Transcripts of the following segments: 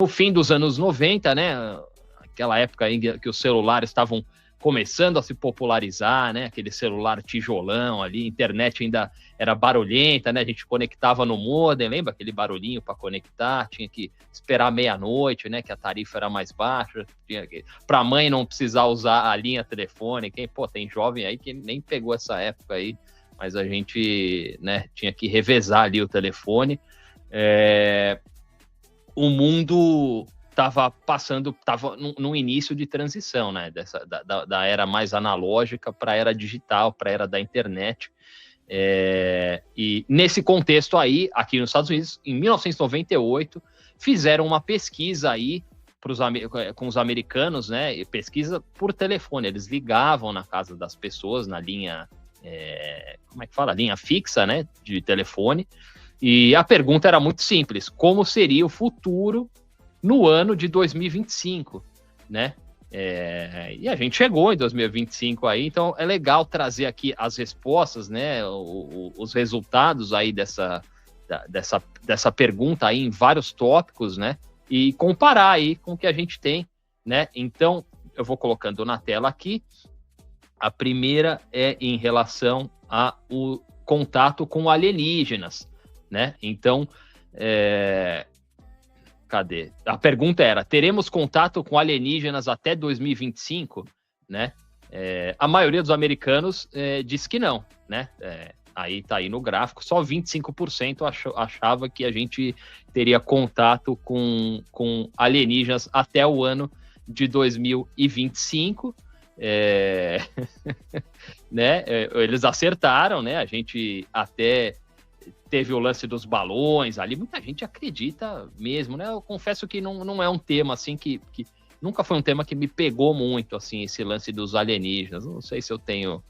no fim dos anos 90, né, aquela época aí que os celulares estavam começando a se popularizar, né, aquele celular tijolão ali, internet ainda era barulhenta, né, a gente conectava no modem, lembra aquele barulhinho para conectar, tinha que esperar meia-noite, né, que a tarifa era mais baixa, para a mãe não precisar usar a linha telefônica, pô, tem jovem aí que nem pegou essa época aí, mas a gente, né, tinha que revezar ali o telefone. O mundo estava no início de transição, né, da era mais analógica para a era digital, para a era da internet. E nesse contexto aí, aqui nos Estados Unidos, em 1998, fizeram uma pesquisa aí com os americanos, né, pesquisa por telefone. Eles ligavam na casa das pessoas, na linha, como é que fala? Linha fixa, né, de telefone. E a pergunta era muito simples: como seria o futuro no ano de 2025, né? E a gente chegou em 2025 aí, então é legal trazer aqui as respostas, né? Os resultados aí dessa pergunta aí em vários tópicos, né? E comparar aí com o que a gente tem, né? Então, eu vou colocando na tela aqui. A primeira é em relação ao contato com alienígenas, né? Então, cadê? A pergunta era: teremos contato com alienígenas até 2025, né? A maioria dos americanos diz que não, né? Aí tá aí no gráfico, só 25% achava que a gente teria contato com alienígenas até o ano de 2025. Né? Eles acertaram, né? A gente até teve o lance dos balões ali, muita gente acredita mesmo, né? Eu confesso que não é um tema assim que nunca foi um tema que me pegou muito, assim, esse lance dos alienígenas. Não sei se eu tenho,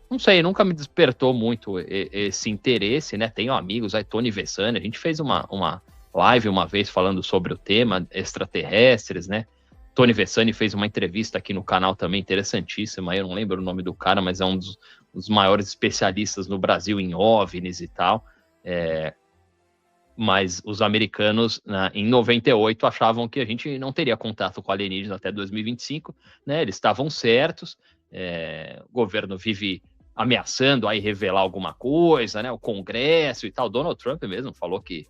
não sei, nunca me despertou muito esse interesse, né? Tenho amigos aí, Tony Vessani, a gente fez uma live uma vez falando sobre o tema extraterrestres, né? Tony Vessani fez uma entrevista aqui no canal também interessantíssima, eu não lembro o nome do cara, mas é um dos maiores especialistas no Brasil em OVNIs e tal. Mas os americanos, né, em 98, achavam que a gente não teria contato com alienígenas até 2025, né? Eles estavam certos. O governo vive ameaçando aí revelar alguma coisa, né? O Congresso e tal. Donald Trump mesmo falou que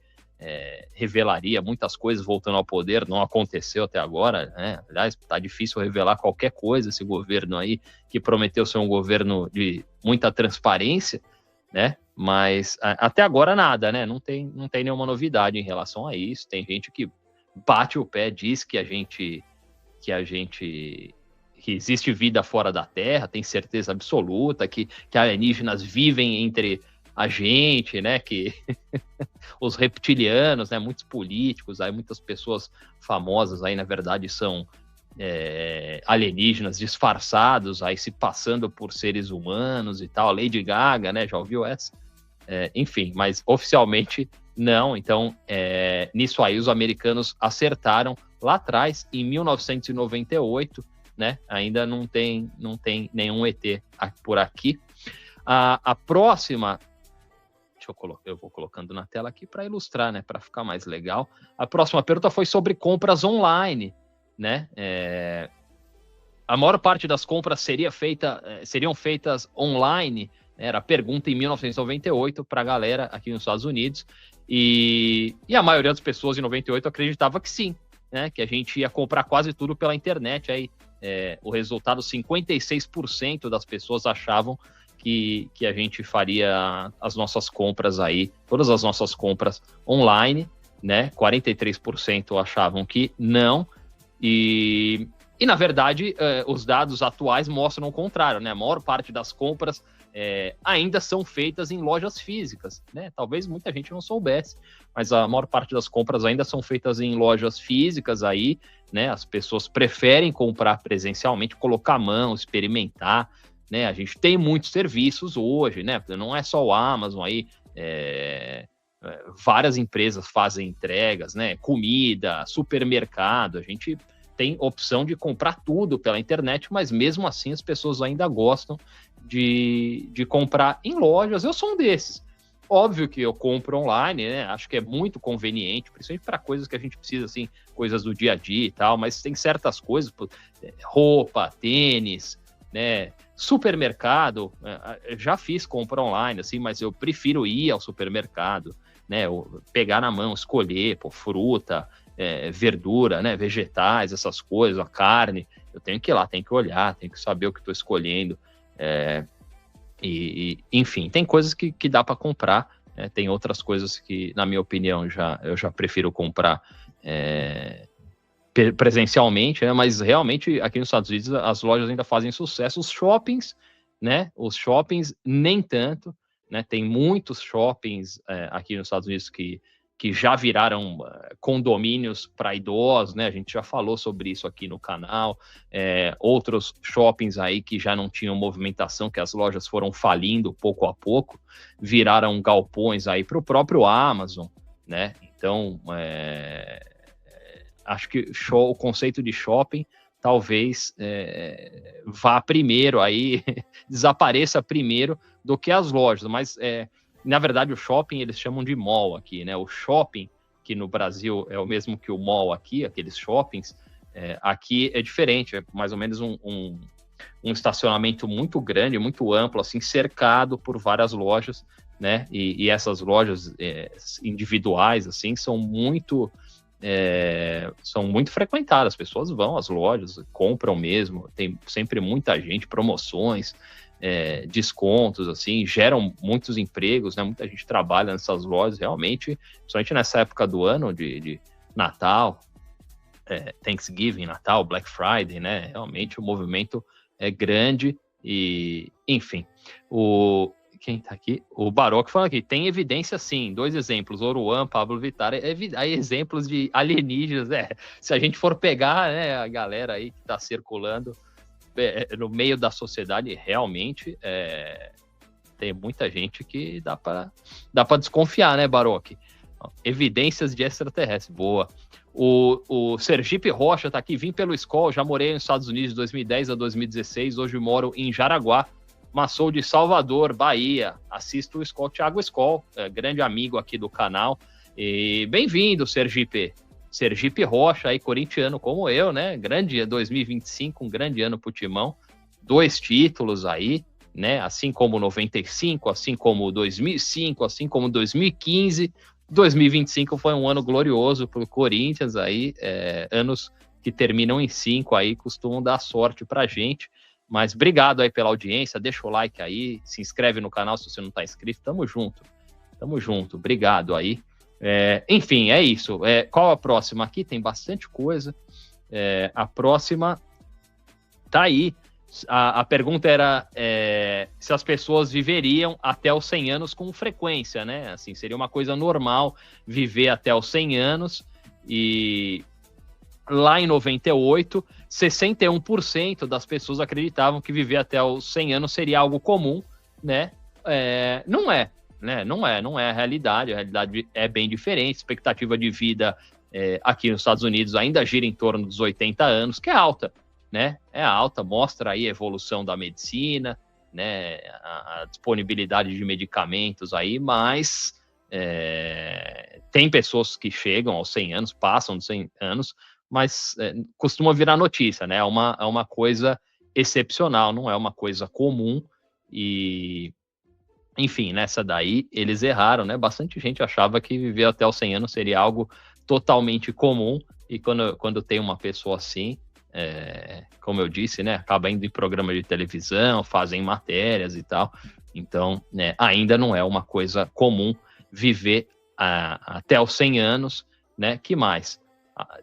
revelaria muitas coisas voltando ao poder, não aconteceu até agora, né? Aliás, tá difícil revelar qualquer coisa, esse governo aí que prometeu ser um governo de muita transparência, né? Mas até agora nada, né? Não tem nenhuma novidade em relação a isso. Tem gente que bate o pé, diz que existe vida fora da Terra, tem certeza absoluta que alienígenas vivem entre a gente, né? Que os reptilianos, né? Muitos políticos, aí muitas pessoas famosas aí, na verdade, são alienígenas disfarçados, aí se passando por seres humanos e tal. Lady Gaga, né? Já ouviu essa? Enfim, mas oficialmente não. Então, nisso aí os americanos acertaram lá atrás, em 1998, né? Ainda não tem nenhum ET por aqui. A próxima, eu vou colocando na tela aqui para ilustrar, né? Para ficar mais legal. A próxima pergunta foi sobre compras online, né? A maior parte das compras seriam feitas online. Era a pergunta em 1998 para a galera aqui nos Estados Unidos, e a maioria das pessoas em 98 acreditava que sim, né, que a gente ia comprar quase tudo pela internet. Aí o resultado, 56% das pessoas achavam que a gente faria as nossas compras aí, todas as nossas compras online, né? 43% achavam que não, e na verdade os dados atuais mostram o contrário, né? A maior parte das compras ainda são feitas em lojas físicas, né? Talvez muita gente não soubesse, mas a maior parte das compras ainda são feitas em lojas físicas aí, né? As pessoas preferem comprar presencialmente, colocar a mão, experimentar, né? A gente tem muitos serviços hoje, né? Não é só o Amazon aí, várias empresas fazem entregas, né? Comida, supermercado, a gente tem opção de comprar tudo pela internet, mas mesmo assim as pessoas ainda gostam de comprar em lojas. Eu sou um desses. Óbvio que eu compro online, né? Acho que é muito conveniente, principalmente para coisas que a gente precisa, assim, coisas do dia a dia e tal, mas tem certas coisas, roupa, tênis, né? Supermercado, já fiz compra online, assim, mas eu prefiro ir ao supermercado, né? Pegar na mão, escolher, fruta, verdura, né? Vegetais, essas coisas, a carne. Eu tenho que ir lá, tenho que olhar, tenho que saber o que estou escolhendo. Enfim, tem coisas que dá para comprar, né? Tem outras coisas que, na minha opinião, eu já prefiro comprar presencialmente, né? Mas realmente aqui nos Estados Unidos as lojas ainda fazem sucesso. Os shoppings, né? Os shoppings nem tanto, né? Tem muitos shoppings aqui nos Estados Unidos que já viraram condomínios para idosos, né? A gente já falou sobre isso aqui no canal. Outros shoppings aí que já não tinham movimentação, que as lojas foram falindo pouco a pouco, viraram galpões aí para o próprio Amazon, né? Então, acho que o conceito de shopping talvez vá primeiro aí, desapareça primeiro do que as lojas, mas na verdade o shopping eles chamam de mall aqui, né? O shopping, que no Brasil é o mesmo que o mall aqui, aqueles shoppings, aqui é diferente, é mais ou menos um estacionamento muito grande, muito amplo, assim, cercado por várias lojas, né? E essas lojas individuais, assim, são muito frequentadas, as pessoas vão às lojas, compram mesmo, tem sempre muita gente, promoções, descontos, assim, geram muitos empregos, né? Muita gente trabalha nessas lojas, realmente, principalmente nessa época do ano de Natal, Thanksgiving, Natal, Black Friday, né? Realmente o movimento é grande e, enfim, quem tá aqui? O Baroque fala aqui, tem evidência sim, 2 exemplos, Oruan, Pablo Vittar, aí exemplos de alienígenas, se a gente for pegar, né, a galera aí que tá circulando no meio da sociedade, realmente tem muita gente que dá para desconfiar, né, Baroque? Evidências de extraterrestre, boa. O Sergipe Rocha tá aqui, vim pelo Skol, já morei nos Estados Unidos de 2010 a 2016, hoje moro em Jaraguá, mas sou de Salvador, Bahia, assisto o Skol, Thiago Skol, grande amigo aqui do canal, e bem-vindo, Sergipe. Sergipe Rocha, aí, corintiano como eu, né? Grande 2025, um grande ano pro Timão. 2 títulos aí, né? Assim como 95, assim como 2005, assim como 2015. 2025 foi um ano glorioso pro Corinthians aí. Anos que terminam em 5 aí costumam dar sorte pra gente. Mas obrigado aí pela audiência. Deixa o like aí, se inscreve no canal se você não tá inscrito. Tamo junto. Obrigado aí. Enfim, é isso. Qual a próxima? Aqui tem bastante coisa. A próxima tá aí. A pergunta era se as pessoas viveriam até os 100 anos com frequência, né? Assim, seria uma coisa normal viver até os 100 anos. E lá em 98, 61% das pessoas acreditavam que viver até os 100 anos seria algo comum, né? Não é. Né? Não é a realidade é bem diferente, a expectativa de vida aqui nos Estados Unidos ainda gira em torno dos 80 anos, que é alta, né? É alta, mostra aí a evolução da medicina, né? A disponibilidade de medicamentos aí, mas tem pessoas que chegam aos 100 anos, passam dos 100 anos, mas costuma virar notícia, né? É uma coisa excepcional, não é uma coisa comum e... Enfim, nessa daí eles erraram, né? Bastante gente achava que viver até os 100 anos seria algo totalmente comum, e quando tem uma pessoa assim, como eu disse, né? Acaba indo em programa de televisão, fazem matérias e tal. Então, ainda não é uma coisa comum viver até os 100 anos, né? Que mais?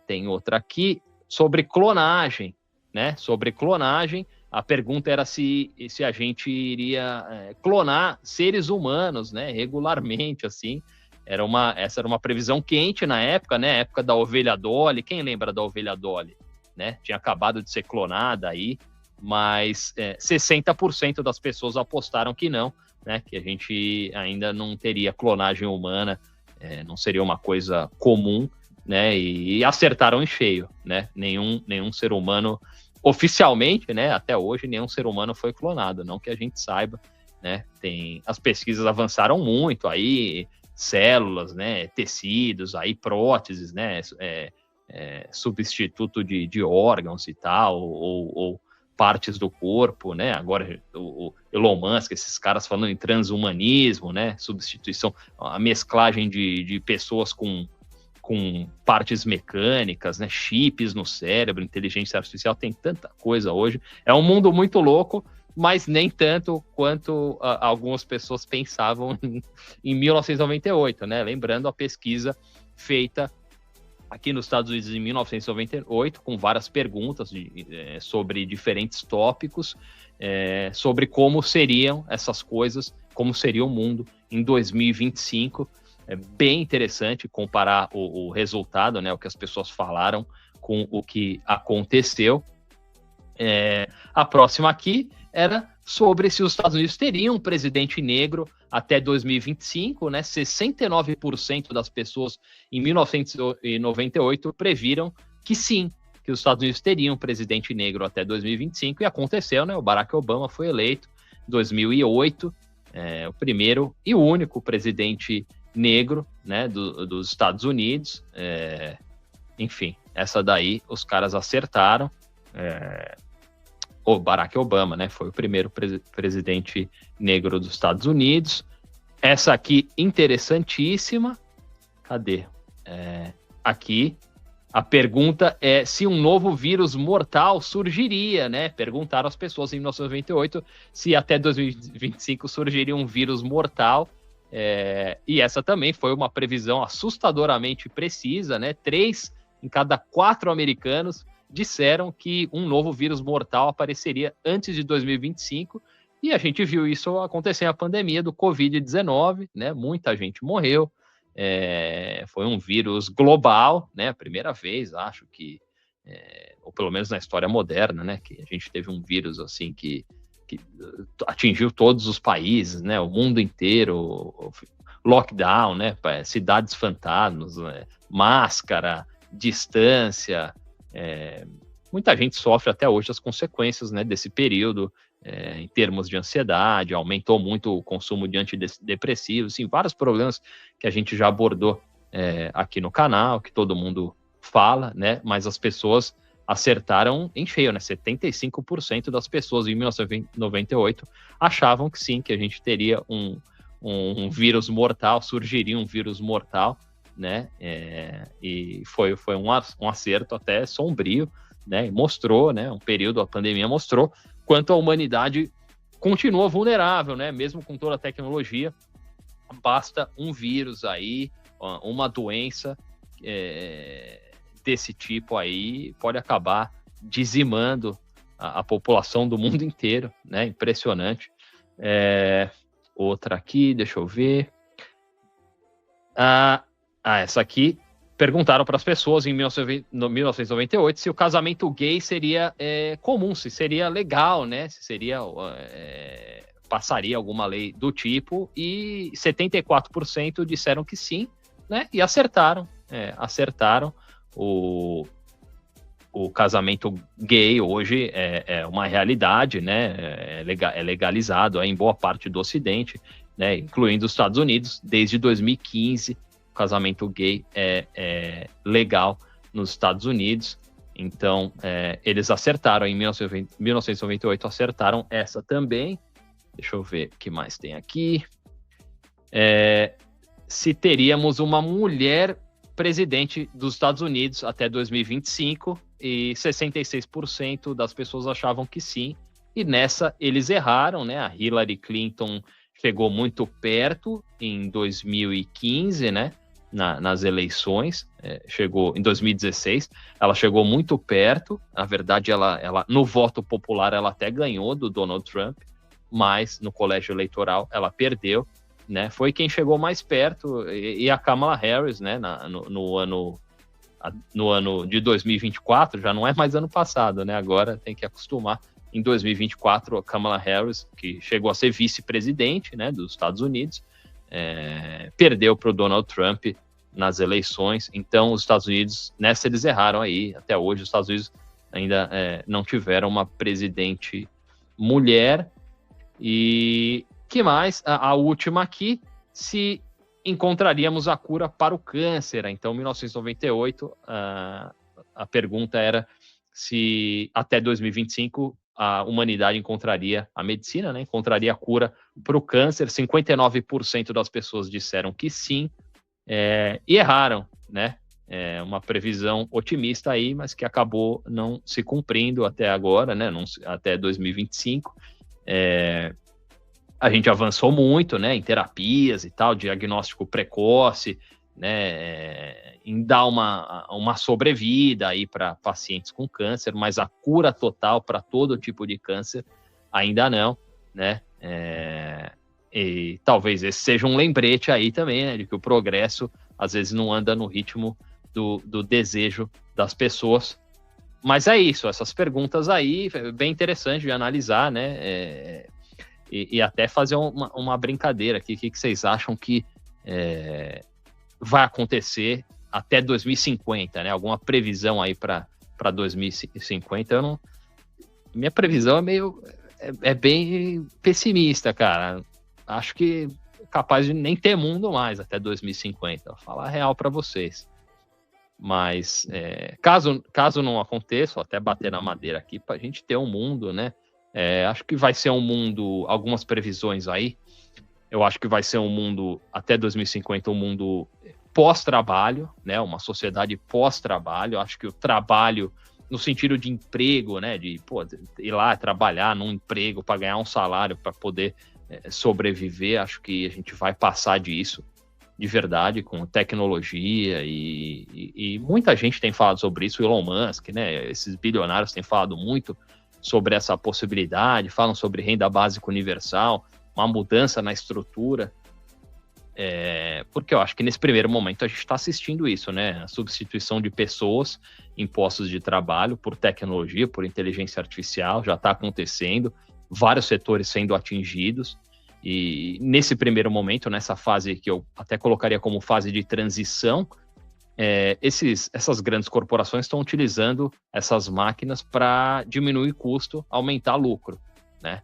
Tem outra aqui sobre clonagem, né? Sobre clonagem. A pergunta era se a gente iria clonar seres humanos, né, regularmente, assim. Essa era uma previsão quente na época, né, época da ovelha Dolly. Quem lembra da ovelha Dolly? Né? Tinha acabado de ser clonada aí, mas 60% das pessoas apostaram que não, né, que a gente ainda não teria clonagem humana, não seria uma coisa comum, né, e acertaram em cheio, né, nenhum ser humano... Oficialmente, né, até hoje, nenhum ser humano foi clonado, não que a gente saiba. né? As pesquisas avançaram muito aí, células, né? Tecidos, aí próteses, né? Substituto de órgãos e tal, ou partes do corpo, né? Agora o Elon Musk, esses caras falando em transhumanismo, né? Substituição, a mesclagem de pessoas com partes mecânicas, né? Chips no cérebro, inteligência artificial, tem tanta coisa hoje. É um mundo muito louco, mas nem tanto quanto algumas pessoas pensavam em 1998, né? Lembrando a pesquisa feita aqui nos Estados Unidos em 1998, com várias perguntas sobre diferentes tópicos, sobre como seriam essas coisas, como seria o mundo em 2025. É bem interessante comparar o resultado, né, o que as pessoas falaram, com o que aconteceu. A próxima aqui era sobre se os Estados Unidos teriam um presidente negro até 2025, né? 69% das pessoas em 1998 previram que sim, que os Estados Unidos teriam um presidente negro até 2025, e aconteceu, né? O Barack Obama foi eleito em 2008, o primeiro e único presidente negro, né, dos Estados Unidos. Enfim, essa daí os caras acertaram. O Barack Obama, né, foi o primeiro presidente negro dos Estados Unidos. Essa aqui, interessantíssima. Cadê? Aqui, a pergunta é se um novo vírus mortal surgiria, né? Perguntaram às pessoas em 1998 se até 2025 surgiria um vírus mortal. E essa também foi uma previsão assustadoramente precisa, né? 3 em cada 4 americanos disseram que um novo vírus mortal apareceria antes de 2025, e a gente viu isso acontecer na pandemia do Covid-19, né? Muita gente morreu, foi um vírus global, né? A primeira vez, acho que, ou pelo menos na história moderna, né? Que a gente teve um vírus assim que atingiu todos os países, né? O mundo inteiro, lockdown, né? Cidades fantasmas, né? Máscara, distância. Muita gente sofre até hoje as consequências, né, desse período, em termos de ansiedade, aumentou muito o consumo de antidepressivos, assim, vários problemas que a gente já abordou aqui no canal, que todo mundo fala, né, mas as pessoas acertaram em cheio, né, 75% das pessoas em 1998 achavam que sim, que a gente teria um vírus mortal, surgiria um vírus mortal, né? E foi um acerto até sombrio, né? E mostrou, né? Um período, a pandemia mostrou quanto a humanidade continua vulnerável, né? Mesmo com toda a tecnologia, basta um vírus aí, uma doença desse tipo aí, pode acabar dizimando a população do mundo inteiro, né? Impressionante. Outra aqui, deixa eu ver. Essa aqui, perguntaram para as pessoas em 1998 se o casamento gay seria comum, se seria legal, né? Se seria passaria alguma lei do tipo, e 74% disseram que sim, né? E acertaram o casamento gay hoje é uma realidade, né? É legalizado em boa parte do Ocidente, né? Incluindo os Estados Unidos, desde 2015. O casamento gay é legal nos Estados Unidos. Então, eles acertaram em 1998, acertaram essa também. Deixa eu ver o que mais tem aqui. Se teríamos uma mulher presidente dos Estados Unidos até 2025, e 66% das pessoas achavam que sim, e nessa eles erraram, né? A Hillary Clinton chegou muito perto em 2015, né? Nas eleições, chegou em 2016, ela chegou muito perto. Na verdade, ela no voto popular ela até ganhou do Donald Trump, mas no colégio eleitoral ela perdeu, né? Foi quem chegou mais perto, e a Kamala Harris, né? No ano de 2024, já não é mais ano passado, né? Agora tem que acostumar. Em 2024, a Kamala Harris, que chegou a ser vice-presidente, né, dos Estados Unidos, perdeu para o Donald Trump nas eleições. Então, os Estados Unidos, nessa eles erraram aí. Até hoje, os Estados Unidos ainda não tiveram uma presidente mulher. E Que mais? A última aqui, se encontraríamos a cura para o câncer. Então, 1998, a pergunta era se até 2025 a humanidade encontraria a medicina, né? Encontraria a cura para o câncer. 59% das pessoas disseram que sim, e erraram, né? Uma previsão otimista aí, mas que acabou não se cumprindo até agora, né? Até 2025. A gente avançou muito, né, em terapias e tal, diagnóstico precoce, né, em dar uma sobrevida aí para pacientes com câncer, mas a cura total para todo tipo de câncer ainda não, né, e talvez esse seja um lembrete aí também, né, de que o progresso às vezes não anda no ritmo do desejo das pessoas. Mas é isso, essas perguntas aí, bem interessante de analisar, né, e até fazer uma brincadeira aqui. O que vocês acham que vai acontecer até 2050, né? Alguma previsão aí para 2050? Minha previsão é bem pessimista, cara. Acho que é capaz de nem ter mundo mais até 2050. Vou falar a real para vocês. Mas caso não aconteça, vou até bater na madeira aqui, para a gente ter um mundo, né? Acho que vai ser um mundo, algumas previsões aí, eu acho que vai ser um mundo, até 2050, um mundo pós-trabalho, né, uma sociedade pós-trabalho. Acho que o trabalho, no sentido de emprego, né, de ir lá trabalhar num emprego para ganhar um salário, para poder sobreviver, acho que a gente vai passar disso, de verdade, com tecnologia, e muita gente tem falado sobre isso, o Elon Musk, né, esses bilionários têm falado muito sobre essa possibilidade, falam sobre renda básica universal, uma mudança na estrutura, porque eu acho que nesse primeiro momento a gente está assistindo isso, né? A substituição de pessoas em postos de trabalho por tecnologia, por inteligência artificial, já está acontecendo, vários setores sendo atingidos, e nesse primeiro momento, nessa fase que eu até colocaria como fase de transição, essas grandes corporações estão utilizando essas máquinas para diminuir custo, aumentar lucro, né?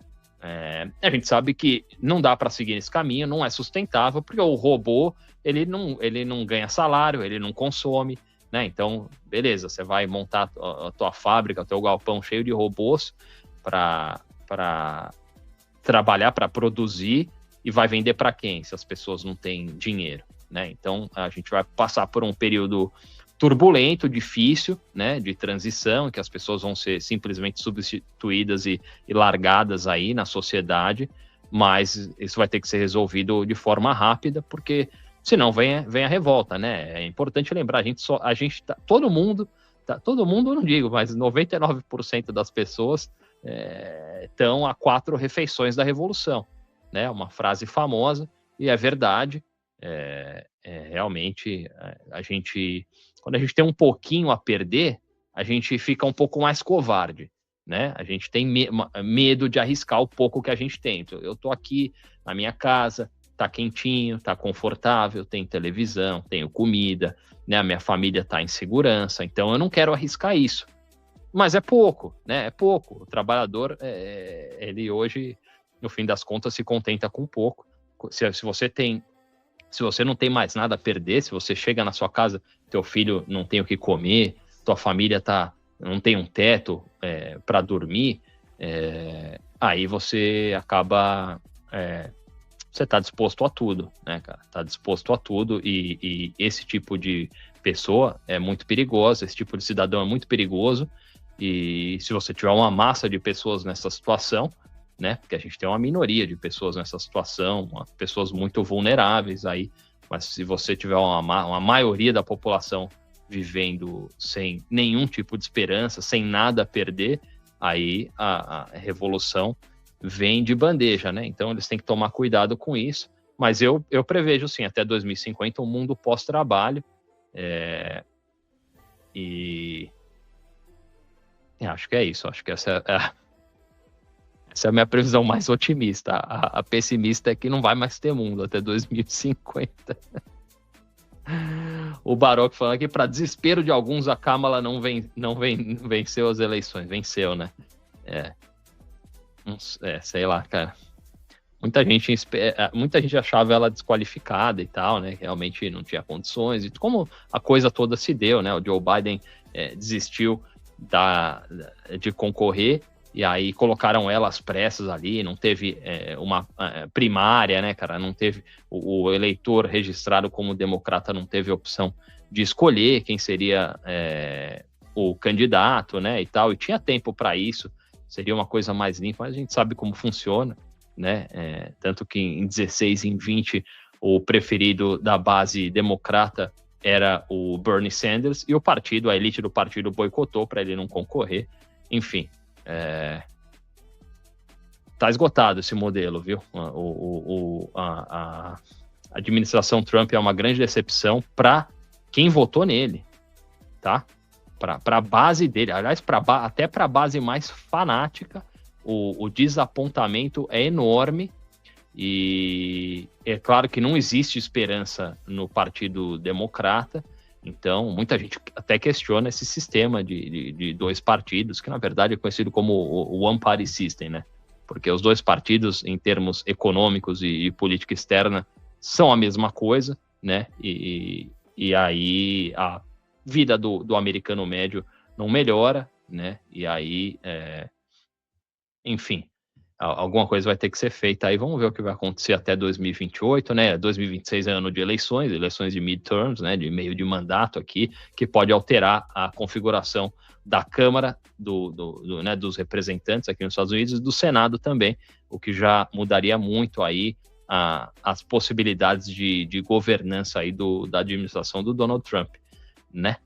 A gente sabe que não dá para seguir esse caminho, não é sustentável, porque o robô ele não ganha salário, ele não consome, né? Então, beleza, você vai montar a tua fábrica, o teu galpão cheio de robôs para trabalhar, para produzir, e vai vender para quem, se as pessoas não têm dinheiro, né? Então, a gente vai passar por um período turbulento, difícil, né, de transição, em que as pessoas vão ser simplesmente substituídas e largadas aí na sociedade, mas isso vai ter que ser resolvido de forma rápida, porque senão vem a revolta, né? É importante lembrar, todo mundo, eu não digo, mas 99% das pessoas estão a 4 refeições da revolução, né? Uma frase famosa, e é verdade. Realmente, quando a gente tem um pouquinho a perder, a gente fica um pouco mais covarde, né? A gente tem medo de arriscar o pouco que a gente tem. Eu tô aqui na minha casa, tá quentinho, tá confortável, tem televisão, tenho comida, né? A minha família tá em segurança, então eu não quero arriscar isso. Mas é pouco, né? É pouco. O trabalhador, ele hoje, no fim das contas, se contenta com pouco. Se você não tem mais nada a perder, se você chega na sua casa, teu filho não tem o que comer, tua família não tem um teto para dormir, aí você acaba... você está disposto a tudo, né, cara? Está disposto a tudo, e esse tipo de pessoa é muito perigosa, esse tipo de cidadão é muito perigoso, e se você tiver uma massa de pessoas nessa situação, né? Porque a gente tem uma minoria de pessoas nessa situação, pessoas muito vulneráveis aí, mas se você tiver uma maioria da população vivendo sem nenhum tipo de esperança, sem nada a perder, aí a revolução vem de bandeja, né? Então eles têm que tomar cuidado com isso, mas eu prevejo, sim, até 2050 um mundo pós-trabalho, e acho que é isso, acho que essa é a minha previsão mais otimista. A pessimista é que não vai mais ter mundo até 2050. O Baroque falando aqui, para desespero de alguns, a Câmara não venceu as eleições. Venceu, né? Sei lá, cara. muita gente achava ela desqualificada e tal, né? Realmente não tinha condições. E como a coisa toda se deu, né? O Joe Biden desistiu de concorrer, e aí colocaram ela às pressas ali, não teve uma primária, né, cara? Não teve o eleitor registrado como democrata, não teve opção de escolher quem seria o candidato, né, e tal, e tinha tempo para isso, seria uma coisa mais limpa, mas a gente sabe como funciona, né? Tanto que em 16, em 20, o preferido da base democrata era o Bernie Sanders, e a elite do partido boicotou para ele não concorrer. Enfim, tá esgotado esse modelo, viu? A administração Trump é uma grande decepção para quem votou nele, tá? Para a base dele, aliás, até para a base mais fanática, o desapontamento é enorme. E é claro que não existe esperança no Partido Democrata, então muita gente até questiona esse sistema de dois partidos, que na verdade é conhecido como o One Party System, né? Porque os dois partidos, em termos econômicos e política externa, são a mesma coisa, né? E aí a vida do americano médio não melhora, né? E aí, enfim, alguma coisa vai ter que ser feita aí, vamos ver o que vai acontecer até 2028, né? 2026 é ano de eleições de midterms, né? De meio de mandato aqui, que pode alterar a configuração da Câmara, dos representantes aqui nos Estados Unidos e do Senado também, o que já mudaria muito aí as possibilidades de governança aí da administração do Donald Trump, né?